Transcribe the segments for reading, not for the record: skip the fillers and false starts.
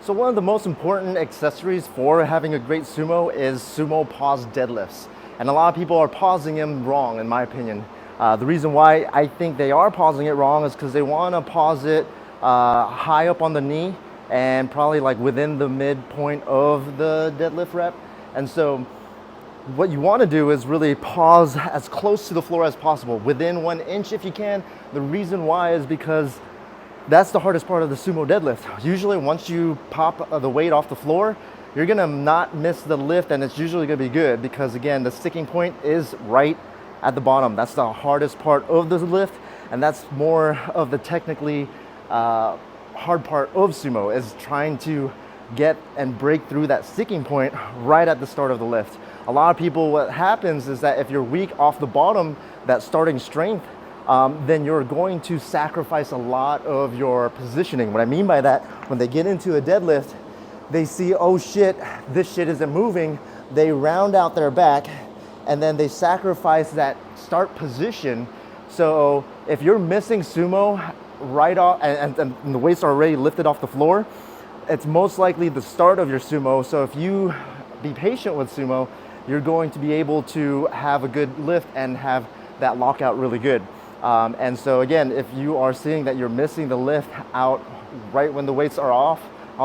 So one of the most important accessories for having a great sumo is sumo pause deadlifts. And a lot of people are pausing them wrong, in my opinion. The reason why I think they are pausing it wrong is because they want to pause it high up on the knee and probably like within the midpoint of the deadlift rep. And so what you want to do is really pause as close to the floor as possible, within 1 inch if you can. The reason why is because that's the hardest part of the sumo deadlift. Usually once you pop the weight off the floor, you're gonna not miss the lift, and it's usually gonna be good because again, the sticking point is right at the bottom. That's the hardest part of the lift, and that's more of the technically hard part of sumo, is trying to get and break through that sticking point right at the start of the lift. A lot of people, what happens is that if you're weak off the bottom, that starting strength, then you're going to sacrifice a lot of your positioning. What I mean by that, when they get into a deadlift, they see, oh shit, this shit isn't moving. They round out their back and then they sacrifice that start position. So if you're missing sumo right off and the weights are already lifted off the floor, it's most likely the start of your sumo. So if you be patient with sumo, you're going to be able to have a good lift and have that lockout really good. And so again, if you are seeing that you're missing the lift out right when the weights are off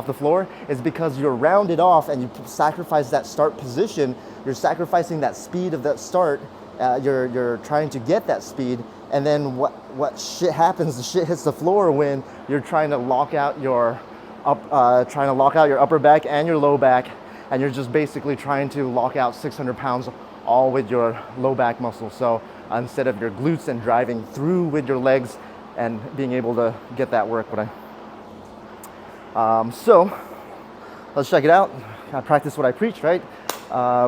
the floor, it's because you're rounded off and you sacrifice that start position. You're sacrificing that speed of that start. You're trying to get that speed, and then what shit happens? The shit hits the floor when you're trying to lock out your upper back and your low back, and you're just basically trying to lock out 600 pounds all with your low back muscle. So instead of your glutes and driving through with your legs and being able to get that work. So let's check it out. I practice what I preach, right?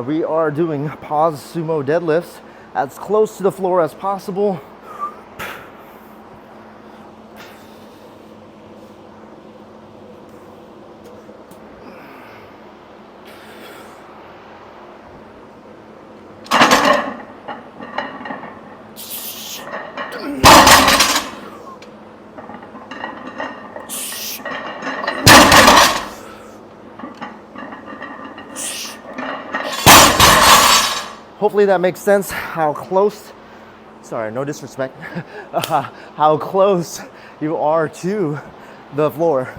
We are doing pause sumo deadlifts as close to the floor as possible. Hopefully that makes sense, how close, sorry, no disrespect, how close you are to the floor.